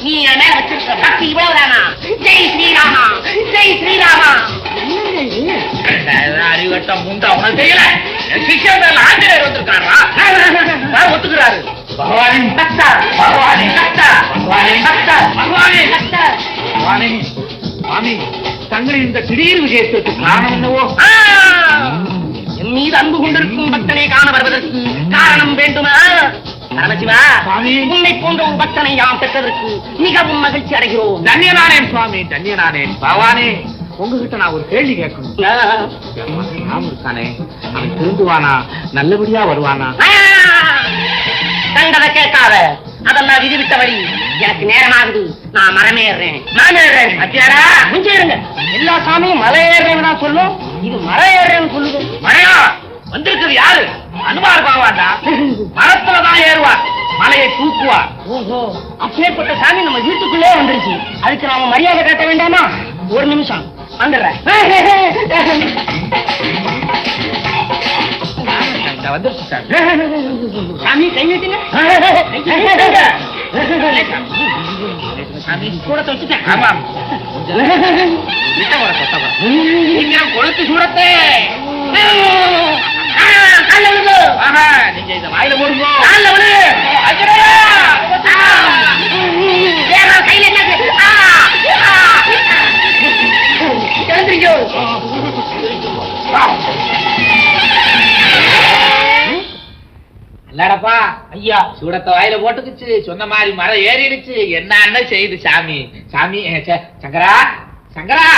[SPEAKER 4] நீ என் மேல வச்சிருக்க பக்தி இவ்வளவுதானா? ஜெய் ஸ்ரீராமா, ஜெய் ஸ்ரீராமா.
[SPEAKER 6] அறிவட்ட முண்டா உனக்கு தெரியல. என் சிஷ்யன் ஆஞ்சநேயர் வந்திருக்காரா? ஒத்துக்கிறாரு. பகவானே
[SPEAKER 4] பக்தா,
[SPEAKER 6] பகவானே
[SPEAKER 4] பக்தா,
[SPEAKER 6] பகவானே
[SPEAKER 4] பக்தா,
[SPEAKER 6] பகவானே
[SPEAKER 4] பக்தா.
[SPEAKER 6] பகவானே சுவாமி, தங்களின் இந்த திடீர் விஜயத்திற்கு காரணம் என்னவோ?
[SPEAKER 4] என் மீது அன்பு கொண்டிருக்கும் பக்தனை காண வருவதற்கு காரணம் வேண்டுமா? பரமசிவா,
[SPEAKER 6] சுவாமி.
[SPEAKER 4] உன்னை போன்ற ஒரு பக்தனை யாம் பெற்றதற்கு மிகவும் மகிழ்ச்சி அடைகிறோம்.
[SPEAKER 6] தன்யனானேன் சுவாமி, தன்யனானேன். பகவானே, உங்ககிட்ட நான் ஒரு கேள்வி கேட்கணும். என் மகன் ராமு இருக்கானே, அவன் திருந்துவானா, நல்லபடியா வருவானா?
[SPEAKER 4] கண்டதை கேட்காத, அதெல்லாம் விதிவிட்ட வழி. எனக்கு நேரமாகுது, நான் மரமேறேன். அத்தியாரா முடிஞ்சிருங்க. எல்லா சாமியும் மலை ஏறுறேன்னு தான் சொல்லும், இது மலை ஏறுறேன்னு சொல்லுது.
[SPEAKER 6] மழையா வந்திருக்கிறது யாரு? அனுமார் பாவாண்டா. மரத்துலதான் ஏறுவார், மலையை தூக்குவார்.
[SPEAKER 4] ஓஹோ, அப்பேற்பட்ட சாமி நம்ம வீட்டுக்குள்ளே வந்துருச்சு. அதுக்கு நாம மரியாதை காட்ட வேண்டாமா? ஒரு நிமிஷம் வந்துடுறேன்.
[SPEAKER 6] வந்துருச்சு சார்.
[SPEAKER 4] சாமி கை நீட்டுங்க.
[SPEAKER 6] சாமி
[SPEAKER 4] கூட வச்சுட்டேன்.
[SPEAKER 6] ஆமா, சீக்கிரம் கொளுத்து சூடத்தே. நீங்க இத வாயில போடுங்க.
[SPEAKER 4] கையில எழுந்திரிக்கோ.
[SPEAKER 6] இல்லடப்பா ஐயா, சூடத்தை வாயில போட்டுக்குச்சு, சொன்ன மாதிரி மரம் ஏறிடுச்சு. என்ன செய்யுது சாமி? சாமி சங்கரா, சங்கரா,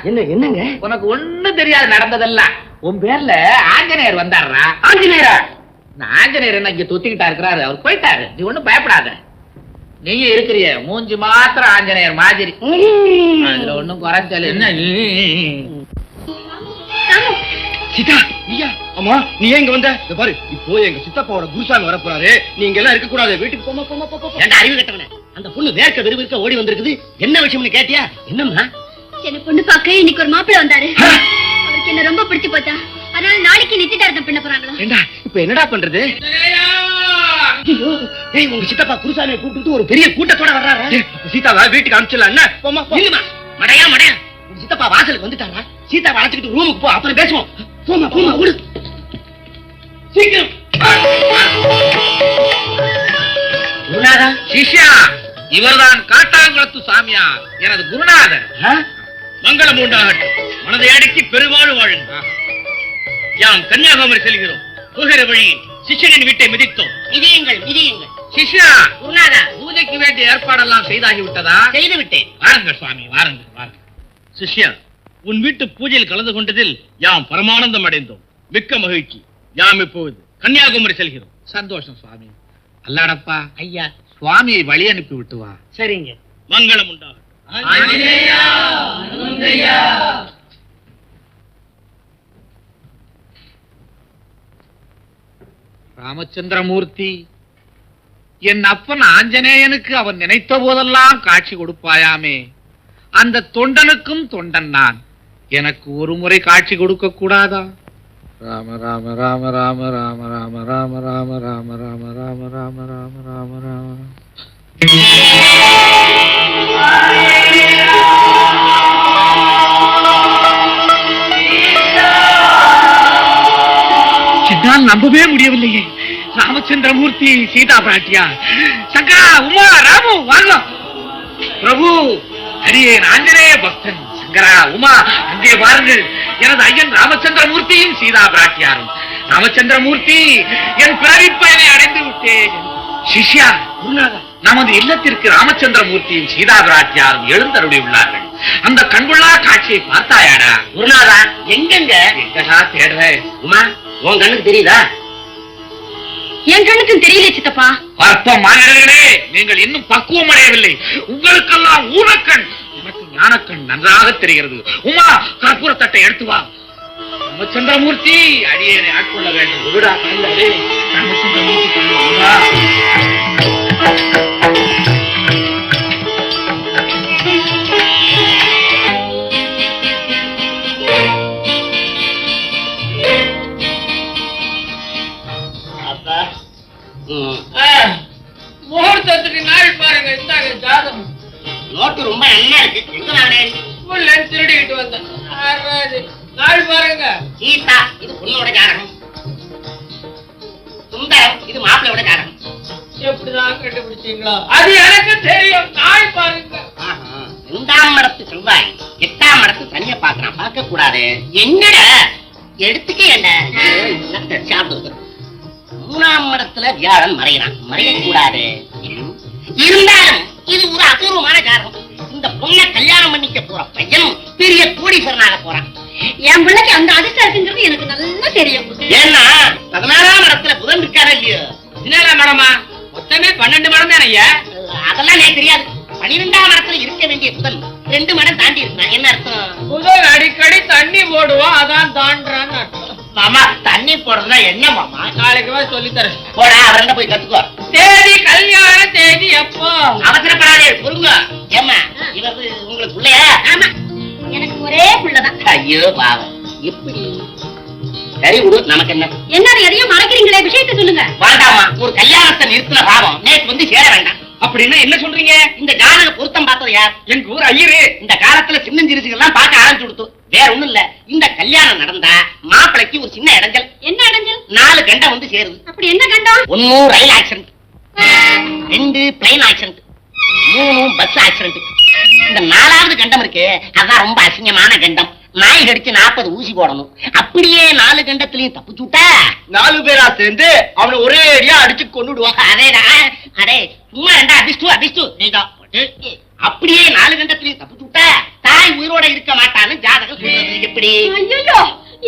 [SPEAKER 4] என்னங்க
[SPEAKER 6] உனக்கு ஒண்ணும் தெரியாது நடந்ததெல்லாம். உன் பேர்ல ஆஞ்சநேயர் வந்தாருடா.
[SPEAKER 4] ஆஞ்சநேயரா?
[SPEAKER 6] ஆஞ்சநேயர் என்ன இங்க தொத்திக்கிட்டா இருக்கிறாரு, அவர் போயிட்டாரு. நீ ஒண்ணும் பயப்படாத. நீயும் இருக்கிறிய மூஞ்சி மாத்திரம் ஆஞ்சநேயர் மாதிரி. அதுல ஒண்ணும் குறைச்சல் என்ன?
[SPEAKER 2] சீதா, நீயா? அம்மா, நீ ஏன் இங்க வந்த? இங்க பாரு, இப்போ எங்க சித்தப்பாவோட குருசாமி வர போறாரு. நீ இங்க எல்லாம் இருக்க கூடாது, வீட்டுக்கு போமா போமா போமா.
[SPEAKER 4] ஏண்டா அறிவு கட்டவனே, அந்த பொண்ணு வேர்க்க விறுவிறுக்க ஓடி வந்திருக்குது. என்ன விஷயம்னு கேட்டியா? என்னம்மா?
[SPEAKER 5] என்ன பொண்ணு பார்க்க இன்னைக்கு ஒரு மாப்பிள்ளை வந்தாரு. அவருக்கு என்ன ரொம்ப பிடிச்சு போச்சா, அதனால நாளைக்கு நிச்சயதார்த்தம் பண்ண போறாங்களா.
[SPEAKER 2] ஏண்டா இப்ப என்னடா பண்றது?
[SPEAKER 4] ஏய், உங்க சித்தப்பா குருசாமியை கூப்பிட்டு ஒரு பெரிய கூட்டத்தோட வர்றாரு.
[SPEAKER 2] சீதாவை வீட்டுக்கு அனுப்பிச்சிடலாம். என்ன போமா
[SPEAKER 4] இல்லம்மா, மடையா மடையா, உங்க சித்தப்பா வாசலுக்கு வந்துட்டாரா? சீதாவை அழைச்சிக்கிட்டு ரூமுக்கு போ, அப்புறம் பேசுவோம். போமா போமா, ஓடு சீக்கிரம். குருநாதா,
[SPEAKER 6] சிஷ்யா, இவர்தான் காட்டாங்குளத்து சாமியார், எனது குருநாதர்.
[SPEAKER 2] மங்களம் உண்டாகட்டும். மனதை அடக்கி பெருவாழ் வாழுங்க. யாம் கன்னியாகுமரி செல்கிறோம். போகிற வழியில் சிஷ்யனின் வீட்டை மிதித்தோம்.
[SPEAKER 4] மிதியுங்கள் மிதியுங்கள்.
[SPEAKER 6] சிஷ்யா,
[SPEAKER 4] குருநாதா,
[SPEAKER 6] பூஜைக்கு வேண்டிய ஏற்பாடெல்லாம் செய்தாகி விட்டதா?
[SPEAKER 4] செய்து விட்டேன்.
[SPEAKER 6] வாருங்கள் சுவாமி, வாருங்கள் வாருங்கள்.
[SPEAKER 2] சிஷ்யா, உன் வீட்டு பூஜையில் கலந்து கொண்டதில் யாம் பரமானந்தம் அடைந்தோம். மிக்க மகிழ்ச்சி. யாம் இப்போது கன்னியாகுமரி செல்கிறோம்.
[SPEAKER 6] சந்தோஷம் சுவாமி. அல்லாடப்பா
[SPEAKER 4] ஐயா,
[SPEAKER 6] சுவாமியை வழி அனுப்பி விட்டு வா.
[SPEAKER 4] சரிங்க.
[SPEAKER 2] மங்களம் உண்டாகட்டும்.
[SPEAKER 6] ராமச்சந்திரமூர்த்தி, என் அப்பன் ஆஞ்சநேயனுக்கு அவன் நினைத்த போதெல்லாம் காட்சி கொடுப்பாயாமே, அந்த தொண்டனுக்கும் தொண்டன் நான். எனக்கு ஒரு முறை காட்சி கொடுக்க கூடாதா? ராம ராம ராம ராம ராம ராம ராம ராம ராம ராம ராம ராம ராம ராம ராம. என்னால் நம்பவே முடியவில்லையே. ராமச்சந்திரமூர்த்தி, சீதா பிராட்டியா, சங்கரா, உமா, ராமு, வாங்க. பிரபு, அடியேன் ஆஞ்சநேய பக்தன். சங்கரா, உமா, அங்கே பாருங்கள், எனது ஐயன் ராமச்சந்திரமூர்த்தியும் சீதா பிராட்டியாரும். ராமச்சந்திரமூர்த்தி, என் பிறவிப்பயனை அடைந்து விட்டேன். சிஷ்யா, நமது இல்லத்திற்கு ராமச்சந்திரமூர்த்தியும் சீதா பிராட்டியாரும் எழுந்தருளி உள்ளார்கள். அந்த கண்கொள்ளா காட்சியை பார்த்தாயாடா?
[SPEAKER 4] குருநாதா, எங்கெங்க?
[SPEAKER 6] எங்கடா தேடுற?
[SPEAKER 4] உமா, உன் கண்ணுக்கு தெரியுதா?
[SPEAKER 5] என் கண்ணுக்கும் தெரியல சித்தப்பா.
[SPEAKER 6] பார்ப்ப மாணவர்களே, நீங்கள் இன்னும் பக்குவம் அடையவில்லை. உங்களுக்கெல்லாம் ஊனக்கண், எனக்கு ஞானக்கண் நன்றாக தெரிகிறது. உமா, கற்பூரத்தட்டை எடுத்து வா. ராமச்சந்திரமூர்த்தி, அடியேனை ஆட்கொள்ள வேண்டும். விடா, கண்ணே. ராமச்சந்திரமூர்த்தி, உமா.
[SPEAKER 7] முகூர்த்தத்துக்கு நாள் பாருங்க, இந்தாங்க ஜாதகம்.
[SPEAKER 4] நோட்டு ரொம்ப நல்லா இருக்கு. எங்க வாங்கினேன்?
[SPEAKER 7] ஸ்கூல்ல திருடிக்கிட்டு வந்தேன். நாள் பாருங்க.
[SPEAKER 4] சீதா, இது பொண்ணோட ஜாதகம். சுந்தரம், இது மாப்பிள்ளையோட ஜாதகம்.
[SPEAKER 7] எப்படிதான் கண்டுபிடிச்சீங்களா? அது எனக்கு தெரியும். நாள் பாருங்க.
[SPEAKER 4] 2ஆம் இடத்து செவ்வாய், 8ஆம் இடத்து தனியா பாக்குறான். பார்க்க கூடாது. என்னடா எடுத்துக்க? என்ன சாப்பிட்டு 3ஆம் இடத்துல வியாழன் மறைகிறான். மறையக்கூடாது. இருந்தாலும் இது ஒரு அபூர்வமான ஜாதகம். இந்த பொண்ணை கல்யாணம் கல்யாணம் பண்ணிக்க போற பையன் பெரிய கோடீஸ்வரனாக போறான்.
[SPEAKER 5] என் பிள்ளைக்கு அந்த அதிர்ஷ்டம் இருக்குங்கிறது எனக்கு நல்லா தெரியும்.
[SPEAKER 4] ஏன்னா 16ஆம் இடத்துல புதன் இருக்காரா இல்லையோ?
[SPEAKER 7] 17ஆம் இடமா? மொத்தமே 12 மடம் தானே ஐயா?
[SPEAKER 4] அதெல்லாம் எனக்கு தெரியாது. 12ஆம் இடத்துல இருக்க வேண்டிய புதன் 2 மடம் தாண்டி இருக்கான். என்ன அர்த்தம்?
[SPEAKER 7] புதன் அடிக்கடி தண்ணி போடுவோம், அதான் தாண்டான்னு அர்த்தம்.
[SPEAKER 4] மாமா தண்ணி போடுறதா என்ன மாமா?
[SPEAKER 7] நாளைக்கு சொல்லித்தரேன்.
[SPEAKER 4] போடா அவர்கிட்ட போய் கத்துக்கோ.
[SPEAKER 7] தேதி கல்யாண தேதி எப்போ?
[SPEAKER 4] அவசரப்படாதே பொறுங்க. ஏமா இவரு உங்களுக்கு பிள்ளையா?
[SPEAKER 5] ஆமா, எனக்கு ஒரே புள்ளதான்.
[SPEAKER 4] ஐயோ பாவம். எப்படி? சரி விடு, நமக்கு என்ன?
[SPEAKER 5] என்ன எதையும் மறைக்கிறீங்களே, விஷயத்தை சொல்லுங்க.
[SPEAKER 4] வேண்டாமா, ஒரு கல்யாணத்தை நிறுத்தின பாவம் நேற்று வந்து சேர வேண்டாம்.
[SPEAKER 7] அப்படின்னா என்ன சொல்றீங்க?
[SPEAKER 4] இந்த ஜாதக பொருத்தம் பார்த்தது யார்?
[SPEAKER 7] எங்க ஊர் ஐயரு.
[SPEAKER 4] இந்த காலத்துல சின்னஞ்சிரிசுகள்லாம் பார்க்க ஆரம்பிச்சு கொடுத்து. வேற ஒண்ணும் இல்ல, இந்த கல்யாணம் நடந்தா மாப்பிளைக்கு ஒரு சின்ன இடைஞ்சல்.
[SPEAKER 5] என்ன அடைஞ்சல்?
[SPEAKER 4] 4 கண்டம் வந்து சேருது.
[SPEAKER 5] அப்படி என்ன கண்டம்?
[SPEAKER 4] 1 rail accident, 2 plane accident, 3 bus accident. இந்த 4வது கண்டம் இருக்கு, அதான் ரொம்ப அசிங்கமான கண்டம். நாய் கடிச்சு 40 ஊசி போடணும். அப்படியே 4 கண்டத்திலையும் தப்பிச்சுட்டா
[SPEAKER 2] 4 பேரா சேர்ந்து அவனை ஒரே அடியா அடிச்சு கொன்னுடுவான்.
[SPEAKER 4] அதேதான். அடே சும்மா ரெண்டா அபிஷ்டு நீதான். அப்படியே 4 கண்டத்திலையும் தப்பிச்சுட்டா தாய் உயிரோட இருக்க மாட்டான்னு ஜாதகம் சொல்றது. எப்படி?
[SPEAKER 5] ஐயோ,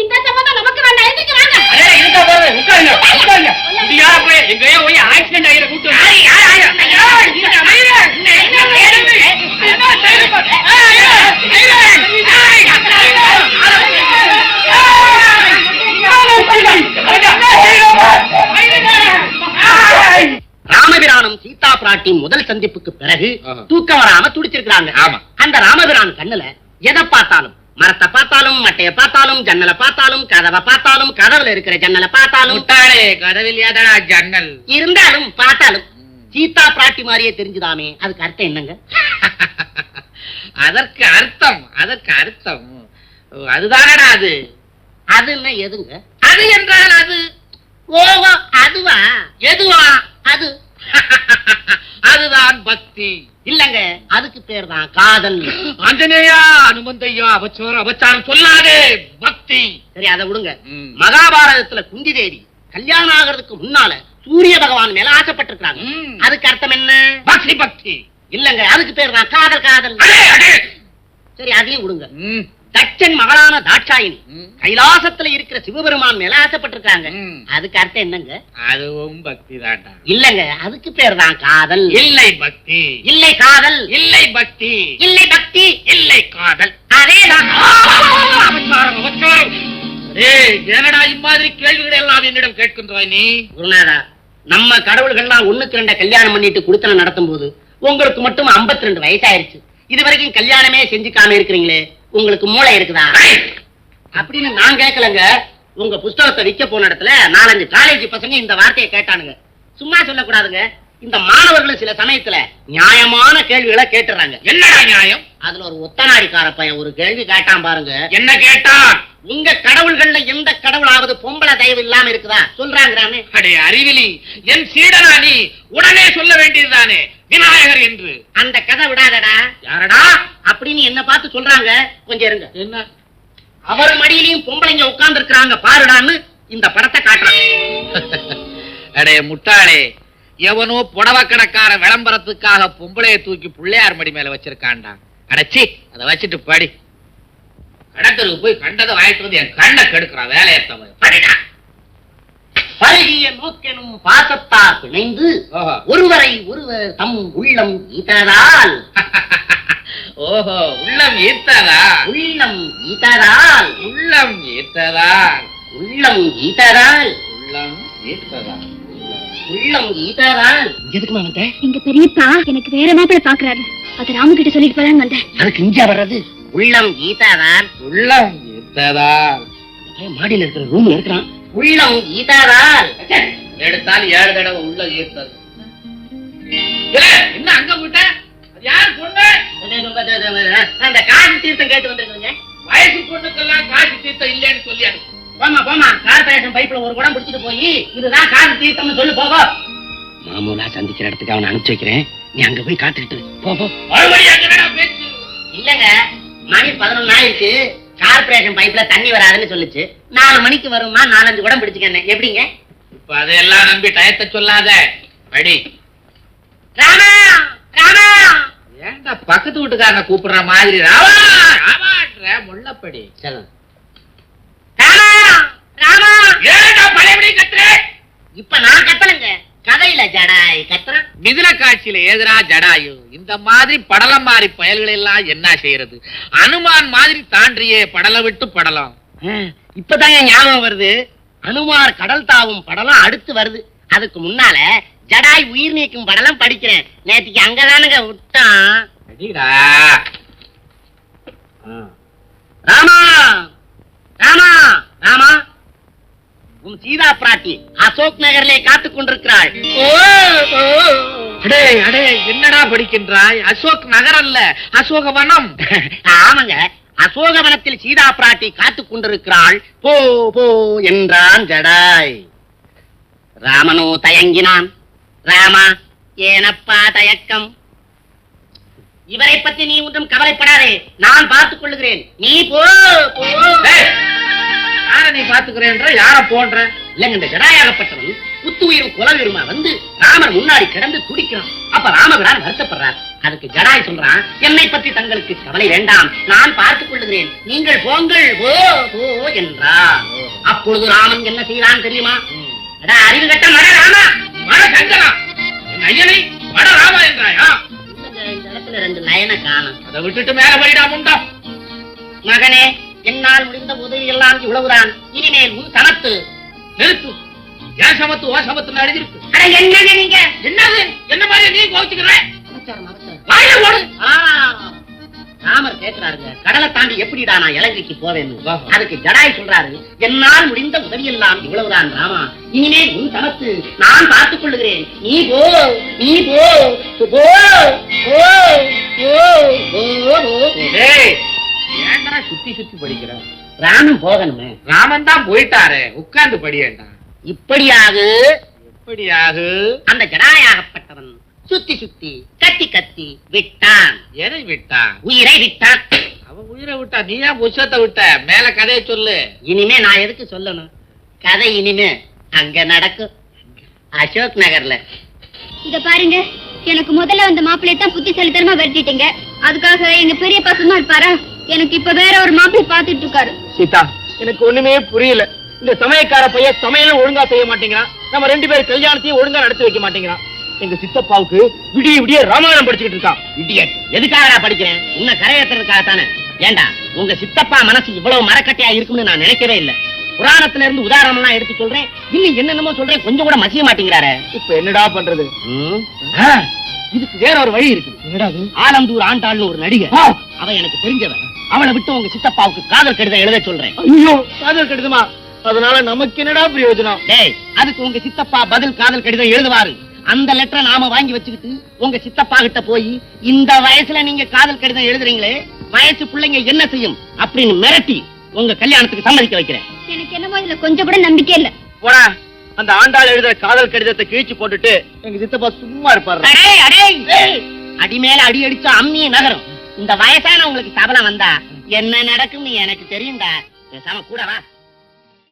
[SPEAKER 5] இந்த சம்பந்தம் நமக்கு வேண்டாம். எதுக்கு வாங்க?
[SPEAKER 7] அரே இருக்கா பாரு, உட்காருங்க உட்காருங்க. இடியா போய் எங்கேயோ போய் ஆக்சிடென்ட் ஆயிர கூட்டு.
[SPEAKER 4] ராமபிரானும் சீதா பிராட்டி முதல் சந்திப்புக்கு பிறகு தூக்கம் வராம துடிச்சிருக்காங்க.
[SPEAKER 7] ஆமா.
[SPEAKER 4] அந்த ராமபிரான் கண்ணுல எதை பார்த்தாலும், மரத்தை பார்த்தாலும், மட்டையை பார்த்தாலும், ஜன்னலை பார்த்தாலும், கதவை பார்த்தாலும், கதவுல இருக்கிற ஜன்னலை பார்த்தாலும்,
[SPEAKER 7] முட்டாளே, கதவில் ஏதா ஜன்னல்
[SPEAKER 4] இருந்தாலும் பார்த்தாலும் சீதா பிராட்டி மாதிரியே தெரிஞ்சுதாமே. அதுக்கு அர்த்தம் என்னங்க?
[SPEAKER 7] அதற்கு அர்த்தம் அதுதானடா அது.
[SPEAKER 4] அது என்ன எதுங்க?
[SPEAKER 7] அது என்றால் அது.
[SPEAKER 4] ஓவா அதுவா?
[SPEAKER 7] எதுவா?
[SPEAKER 4] அது
[SPEAKER 7] அதுதான் பக்தி.
[SPEAKER 4] இல்லங்க, அதுக்கு பேர் தான் காதல்.
[SPEAKER 7] ஆஞ்சநேயா, அனுமந்தையா, அபச்சாரம் சொல்லாதே. பக்தி.
[SPEAKER 4] சரி, அதை விடுங்க. மகாபாரதத்துல குந்தி தேவி கல்யாணம் ஆகிறதுக்கு முன்னால சூரிய பகவான் மேல ஆசைப்பட்டிருக்காங்க. அதுக்கு அர்த்தம் என்ன?
[SPEAKER 7] பக்தி பக்தி.
[SPEAKER 4] இல்லங்க, அதுக்கு பேர் தான் காதல். காதல். சரி, அதையும் விடுங்க. தட்சன் மகளான தாட்சாயினி கைலாசத்துல இருக்கிற சிவபெருமான் மேல ஆசைப்பட்டிருக்காங்க. அதுக்கு அர்த்தம் என்னங்க?
[SPEAKER 7] அதுவும் பக்தி தாண்டா.
[SPEAKER 4] இல்லங்க, அதுக்கு பேர் தான் காதல்.
[SPEAKER 7] இல்லை பக்தி.
[SPEAKER 4] இல்லை காதல்.
[SPEAKER 7] இல்லை பக்தி.
[SPEAKER 4] இல்லை பக்தி.
[SPEAKER 7] இல்லை காதல்.
[SPEAKER 4] அதேதான்.
[SPEAKER 7] ஏனடா இம்மாதிரி கேள்விகளை எல்லாம் என்னிடம் கேட்கின்றாய் நீ?
[SPEAKER 4] குருநாதா, நம்ம கடவுள்கள்லாம் 1க்கு 2 கல்யாணம் பண்ணிட்டு குடுத்தனம் நடத்தும் போது உங்களுக்கு மட்டும் 52 வயசாயிருச்சு. இது வரைக்கும் கல்யாணமே செஞ்சுக்காம இருக்கிறீங்களே, உங்களுக்கு மூளை இருக்குதா அப்படின்னு நான் கேட்கலங்க. உங்க புஸ்தகத்தை விற்க போன இடத்துல 4-5 காலேஜ் பசங்க இந்த வார்த்தையை கேட்டானுங்க. சும்மா சொல்லக்கூடாதுங்க. இந்த மாணவர்கள் சில சமயத்துல நியாயமான கேள்விகளை கேட்டுறாங்க.
[SPEAKER 7] என்னடா நியாயம்?
[SPEAKER 4] அதுல ஒரு ஒத்தநாடிக்கார பையன் ஒரு கேள்வி கேட்டான் பாருங்க.
[SPEAKER 7] என்ன கேட்டான்?
[SPEAKER 4] உங்க கடவுள்கள்ல எந்த கடவுளாவது பொம்பளை தயவு இல்லாம இருக்குதா சொல்றாங்கறானே.
[SPEAKER 7] அடே அறிவிலி, என் சீடனா நீ? உடனே சொல்ல வேண்டியதுதானே விநாயகர் என்று.
[SPEAKER 4] அந்த கதை விடாதடா.
[SPEAKER 7] யாரடா
[SPEAKER 4] அப்படின்னு என்ன பார்த்து சொல்றாங்க. கொஞ்சம் இருங்க.
[SPEAKER 7] என்ன?
[SPEAKER 4] அவர் மடியிலையும் பொம்பளைங்க உட்கார்ந்து இருக்கிறாங்க பாருடான்னு இந்த படத்தை காட்டுறாங்க.
[SPEAKER 7] அடே முட்டாளே, எவனோ புடவை கடைக்கார விளம்பரத்துக்காக பொம்பளைய தூக்கி பிள்ளையார் மடி மேல வச்சிருக்கான்டா. அடச்சி, அதை வச்சுட்டு படி. கடத்தருக்கு போய் கண்டதை வாங்கிட்டு வந்து என் கண்ணை கெடுக்கிறான். வேலையை தவிர படிடா.
[SPEAKER 4] பருகிய நோக்கெனும் பாசத்தால் பிணைந்து ஒருவரை ஒருவர் தம் உள்ளம் ஈட்டதால்.
[SPEAKER 7] ஓஹோ, உள்ளம் ஈர்த்ததா?
[SPEAKER 4] உள்ளம் ஈட்டதால்.
[SPEAKER 7] உள்ளம் ஈர்த்ததால்.
[SPEAKER 4] உள்ளம் ஈட்டதால்.
[SPEAKER 7] உள்ளம் ஈர்த்ததா?
[SPEAKER 4] உள்ளம் ஈட்டதால். எதுக்கு வந்த?
[SPEAKER 5] எங்க பெரியப்பா எனக்கு வேற மாப்பிள்ளை பாக்குறாரு. அது ராமு கிட்ட சொல்லிட்டு போலான்னு வந்தேன்.
[SPEAKER 4] அதுக்கு இங்க வர்றது. உள்ளம் ஈட்டதால்.
[SPEAKER 7] உள்ளம் ஈர்த்ததால்.
[SPEAKER 4] மாடியில் இருக்கிற ரூம்ல இருக்கிறான். உள்ளம் ஈட்டதால்.
[SPEAKER 7] எடுத்தால் 7 தடவை உள்ள ஈர்த்தது. என்ன அங்க போயிட்ட? அது யாரு பொண்ணு?
[SPEAKER 4] அந்த காசி தீர்த்தம் கேட்டு வந்திருக்கீங்க.
[SPEAKER 7] வயசு பொண்ணுக்கெல்லாம் காசி தீர்த்தம் இல்லைன்னு சொல்லி அனுப்பு.
[SPEAKER 4] போமா போமா, கார்பரேஷன் பைப்ல ஒரு குடம் பிடிச்சிட்டு போய் இதுதான் காசி தீர்த்தம்னு சொல்லு போவோ. மாமூலா சந்திக்கிற இடத்துக்கு அவனை அனுப்பிச்சு வைக்கிறேன். நீ அங்க போய் காத்துக்கிட்டு போ.
[SPEAKER 7] பேச்சு
[SPEAKER 4] இல்லங்க, மணி 11 ஆயிடுச்சு. கார்பரேஷன் பைப்ல தண்ணி வராதுன்னு சொல்லுச்சு. 4 மணிக்கு வருமா 4-5 குடம் பிடிச்சுக்கேன். எப்படிங்க?
[SPEAKER 7] இப்ப அதையெல்லாம் நம்பி டயத்தை சொல்லாத. படி.
[SPEAKER 4] ராமா ராமா.
[SPEAKER 7] ஏன் ஏன்டா பக்கத்து வீட்டுக்காரனை கூப்பிடுற மாதிரி ராவா ராவான்ற முள்ளப்படி ஏன்டா பழையபடி கத்துற?
[SPEAKER 8] இப்ப நான் கத்தலங்க, கதையில ஜடாய் கத்துறேன்.
[SPEAKER 7] மிதுன காட்சியில ஏதுரா ஜடாயு? இந்த மாதிரி படலம் மாதிரி பயல்கள் எல்லாம் என்ன செய்யறது? அனுமான் மாதிரி தாண்டியே படல விட்டு படலாம்.
[SPEAKER 8] இப்பதான் என் ஞாபகம் வருது, அனுமார் கடல் தாவும் படலம் அடுத்து வருது. அதுக்கு முன்னால ஜடாய் உயிர் நீக்கும் படலம் படிக்கிறேன். நேற்றுக்கு அங்கதானுங்க விட்டான்.
[SPEAKER 7] அடிடா.
[SPEAKER 8] ராமா ராமா ராமா, உன் சீதா பிராட்டி அசோக் நகரிலே காத்துக் கொண்டிருக்கிறாள்.
[SPEAKER 7] அடே அடே, என்னடா படிக்கின்றாய்? அசோக் நகர் அல்ல, அசோகவனம்.
[SPEAKER 8] ஆமாங்க, அசோகவனத்தில் சீதா பிராட்டி காத்துக் கொண்டிருக்கிறாள். போ போ என்றான் ஜடாய். ராமனோ தயங்கினான். ராமா, ஏனப்பா தயக்கம்? இவரை பற்றி நீ ஒன்றும் கவலைப்படாதே, நான் பார்த்துக் கொள்ளுகிறேன். நீ போ போ.
[SPEAKER 7] யார நீ பாத்துக்கிறேன்ற? யார போன்ற?
[SPEAKER 8] இல்லங்க, இந்த ஜடாயாகப்பட்டவன் புத்துயிரும் குலவீருமா வந்து ராமர் முன்னாடி கிடந்து துடிக்கிறான். அப்ப ராமபிரான் வருத்தப்படுறார். அதுக்கு ஜடாய் சொல்றான், என்னை பற்றி தங்களுக்கு கவலை வேண்டாம், நான் பார்த்துக் கொள்ளுகிறேன், நீங்கள் போங்கள் போ போ என்றார். அப்பொழுது ராமன் என்ன செய்தான் தெரியுமா? அறிவு கட்ட மட ராமா,
[SPEAKER 7] மட சங்கரா, என் ஐயனை மட ராமா என்றாயா?
[SPEAKER 8] இந்த இடத்துல 2 லைன காணும்.
[SPEAKER 7] அதை விட்டுட்டு மேல போயிடா முண்டா.
[SPEAKER 8] மகனே, என்னால் முடிந்த உதவி எல்லாம் இவ்வளவுதான். இனிமேல் உன் சமத்து.
[SPEAKER 7] நிறுத்து. ஏன் சமத்து ஓ சமத்து எழுதிருக்கு.
[SPEAKER 8] அட என்னங்க நீங்க?
[SPEAKER 7] என்னது? என்ன மாதிரி நீ கோவிச்சுக்கிற?
[SPEAKER 8] வாயில போடு. ராமர் கேட்கிறாருங்க, கடலை தாண்டி எப்படிடா நான் இலங்கைக்கு போவேன்னு. அதுக்கு ஜடாய் சொல்றாரு, என்னால் முடிந்த உதவி எல்லாம் இவ்வளவுதான் ராமா, இனிமேல் உன் சமத்து, நான் பார்த்துக் கொள்ளுகிறேன், நீ போ நீ போ போ போ போ போ.
[SPEAKER 7] ஏன்டா சுத்தி சுத்தி படிக்கிற?
[SPEAKER 8] ராமன் போகணுமே.
[SPEAKER 7] ராமன் தான் போயிட்டாரு, உட்கார்ந்து படியேண்டா.
[SPEAKER 8] இப்படியாக
[SPEAKER 7] எப்படியாகு?
[SPEAKER 8] அந்த ஜடாயாகப்பட்டவன் சுத்தி சுத்தி கத்தி கத்தி விட்டான்.
[SPEAKER 7] எதை விட்டான்?
[SPEAKER 8] உயிரை விட்டான்.
[SPEAKER 7] அவன் உயிரை விட்டா, நீ ஏன் புஷத்தை விட்ட? மேல கதையை சொல்லு.
[SPEAKER 8] இனிமே நான் எதுக்கு சொல்லணும்? கதை இனிமே அங்க நடக்கும், அசோக் நகர்ல.
[SPEAKER 5] இத பாருங்க, எனக்கு முதல்ல வந்த மாப்பிள்ளைய தான் புத்திசாலித்தனமா விரட்டிட்டீங்க. அதுக்காக எங்க பெரியப்பா சும்மா இருப்பாரா? எனக்கு இப்ப வேற ஒரு மாப்பிள்ளை பாத்துட்டு இருக்காரு.
[SPEAKER 2] சீதா, எனக்கு ஒண்ணுமே புரியல. இந்த சமயக்கார பையன் சமையலும் ஒழுங்கா செய்ய மாட்டேங்கிறான், நம்ம 2 பேர் கல்யாணத்தையும் ஒழுங்கா நடத்தி வைக்க மாட்டேங்கிறான். எங்க சித்தப்பாவுக்கு விடிய விடிய ராமாயணம் படிச்சுக்கிட்டு இருக்கான்.
[SPEAKER 8] இடியட், எதுக்காக படிக்கிறேன்? உன்னை கரையேற்றுறதுக்காக தானே. ஏண்டா, உங்க சித்தப்பா மனசு இவ்வளவு மரக்கட்டையா இருக்கும்னு நான் நினைக்கவே இல்லை. புராணத்துல இருந்து உதாரணம் எல்லாம் எடுத்து சொல்றேன், இன்னும் என்னென்னமோ சொல்றேன், கொஞ்சம் கூட மசிய மாட்டேங்கிறாரு.
[SPEAKER 2] இப்ப என்னடா பண்றது?
[SPEAKER 8] இதுக்கு வேற ஒரு வழி இருக்கு.
[SPEAKER 2] என்னடா?
[SPEAKER 8] ஆலந்தூர் ஆண்டாள்னு ஒரு நடிகை, அவ எனக்கு தெரிஞ்சவன். அவளை விட்டு உங்க சித்தப்பாவுக்கு காதல் கடிதம் எழுத சொல்றேன்.
[SPEAKER 2] ஐயோ, காதல் கடிதமா? அதனால நமக்கு என்னடா பிரயோஜனம்?
[SPEAKER 8] டேய், அதுக்கு உங்க சித்தப்பா பதில் காதல் கடிதம் எழுதுவாரு. அந்த லெட்டரை நாம வாங்கி வச்சுக்கிட்டு உங்க சித்தப்பா கிட்ட போய், இந்த வயசுல நீங்க காதல் கடிதம் எழுதுறீங்களே, வயசு பிள்ளைங்க என்ன செய்யும் அப்படின்னு மிரட்டி உங்க கல்யாணத்துக்கு சம்மதிக்க வைக்கிறேன்.
[SPEAKER 5] எனக்கு என்னமோ இதுல கொஞ்சம் கூட நம்பிக்கை இல்ல.
[SPEAKER 2] போடா, அந்த ஆண்டாள் எழுதுற காதல் கடிதத்தை கிழிச்சு போட்டுட்டு எங்க சித்தப்பா சும்மா இருப்பாரு.
[SPEAKER 8] அடி மேல அடி அடிச்சா அம்மிய நகரும். இந்த வயசான உங்களுக்கு சபலம் வந்தா என்ன நடக்கும் எனக்கு தெரியும்டா. பேசாம கூட வா.